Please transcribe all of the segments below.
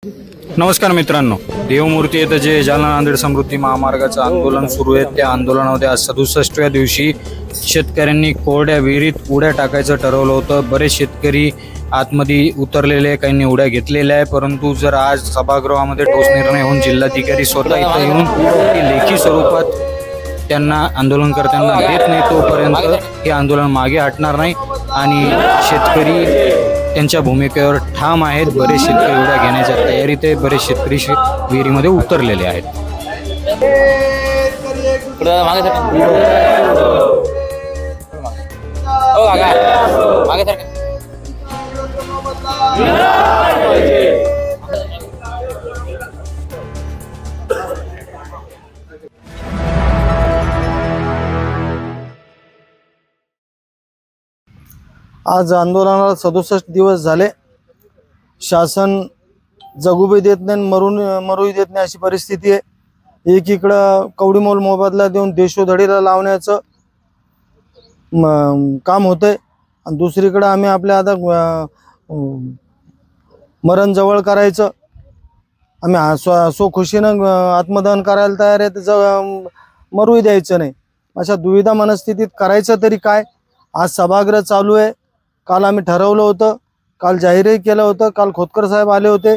नमस्कार मित्रांनो, देवमूर्ती येथे जे जालना नांदेड समृद्धी महामार्गाचं आंदोलन सुरू आहे त्या आंदोलनामध्ये आज 67व्या दिवशी शेतकऱ्यांनी कोरड्या विहिरीत उड्या टाकायचं ठरवलं होतं। बरेच शेतकरी आतमध्ये उतरलेले, काहींनी उड्या घेतलेल्या आहे, परंतु जर आज सभागृहामध्ये ठोस निर्णय होऊन जिल्हाधिकारी स्वतः इथं येऊन ती लेखी स्वरूपात त्यांना आंदोलनकर्त्यांना देत नाही तोपर्यंत हे आंदोलन मागे हटणार नाही आणि शेतकरी त्यांच्या भूमिकेवर ठाम आहेत। बरेच शेतकरी उड्या घेण्याच्या तयारीत आहे, बरेच शेतकरी विहिरीमध्ये उतरलेले आहेत। आज आंदोलनाला 67 दिवस झाले। शासन जगूबी देत नाही, मरूही देत नाही अशी परिस्थिती आहे। एकीकडं कवडीमोल मोबदला देऊन देशोधडीला लावण्याचं काम होतंय आणि दुसरीकडे आम्ही आपल्या आता मरण जवळ करायचं, आम्ही स्वखुशीनं आत्मदहन करायला तयार आहे, त्याचं मरूही द्यायचं नाही अशा दुविधा मनस्थितीत करायचं तरी काय। आज सभागृह चालू आहे। काल आम्ही ठरवलं होतं, काल जाहीरही केलं होतं, काल खोतकर साहेब आले होते,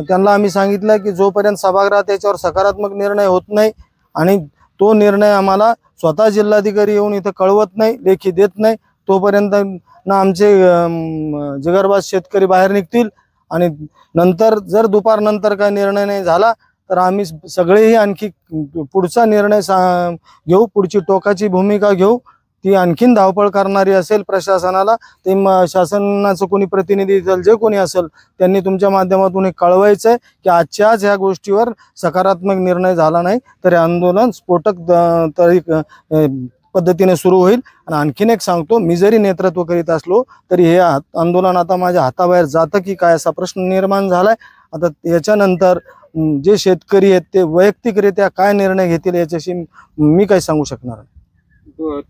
त्यांना आम्ही सांगितलं की जोपर्यंत सभागृहात त्याच्यावर सकारात्मक निर्णय होत नाही आणि तो निर्णय आम्हाला स्वतः जिल्हाधिकारी येऊन इथं कळवत नाही, लेखी देत नाही, तोपर्यंत ना आमचे जिगरबाज शेतकरी बाहेर निघतील आणि नंतर जर दुपारनंतर काय निर्णय नाही झाला तर आम्ही सगळेही आणखी पुढचा निर्णय घेऊ, पुढची टोकाची भूमिका घेऊ। ती आणखीन धावपळ करणारी असेल प्रशासनाला, ते शासनाचं कोणी प्रतिनिधी असेल, जे कोणी असेल, त्यांनी तुमच्या माध्यमातून हे कळवायचं आहे की आजच्या आज ह्या गोष्टीवर सकारात्मक निर्णय झाला नाही तर आंदोलन स्फोटक पद्धतीने सुरू होईल। आणि आणखीन एक सांगतो, मी जरी नेतृत्व करीत असलो तरी हे आंदोलन आता माझ्या हाताबाहेर जातं की काय असा प्रश्न निर्माण झालाय। आता याच्यानंतर जे शेतकरी आहेत ते वैयक्तिकरित्या काय निर्णय घेतील याच्याशी मी काही सांगू शकणार नाही।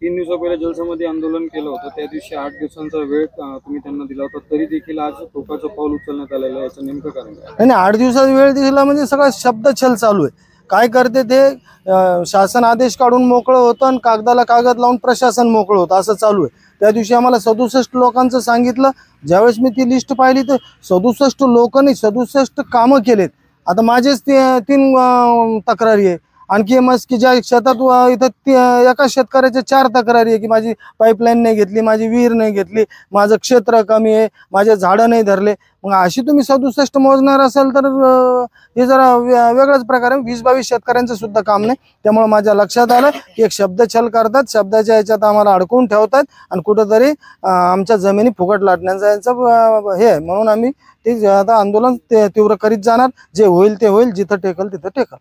3 दिवसापहिले जलसमाधी आंदोलन केलं होतं, त्या दिवशी 8 दिवसांचा वेळ तुम्ही त्यांना दिला होता, तरी देखील आज टोकाचं पाऊल उचलण्यात आलेलं आहे, याचं नेमकं कारण काय? नाही, 8 दिवसाचा वेळ दिला म्हणजे सगळा शब्दछल चालू आहे। काय करते ते शासन आदेश काढून मोकळं होतं आणि कागदाला कागद लावून प्रशासन मोकळं होतं असं चालू आहे। त्या दिवशी आम्हाला 67 लोकांचं सांगितलं, ज्यावेळेस मी ती लिस्ट पाहिली तर 67 लोकांनी 67 कामं केलेत। आता माझेच 3 तक्रारी आहे, आणखी मस्त की ज्या शेतात इथं एका शेतकऱ्याच्या 4 तक्रारी आहे की माझी पाईपलाईन नाही घेतली, माझी विहीर नाही घेतली, माझं क्षेत्र कमी आहे, माझे झाडं नाही धरले। मग अशी तुम्ही 67 मोजणार असाल तर हे जरा वेगळाच प्रकार आहे। 20-22 शेतकऱ्यांचं सुद्धा काम नाही। त्यामुळे माझ्या लक्षात आलं की एक शब्दछल करतात, शब्दाच्या ह्याच्यात आम्हाला अडकवून ठेवतात आणि कुठंतरी आमच्या जमिनी फुकट लाटण्याचा यांचं हे आहे। म्हणून आम्ही ते आता आंदोलन तीव्र करीत जाणार, जे होईल ते होईल, जिथं टेकल तिथं टेकल।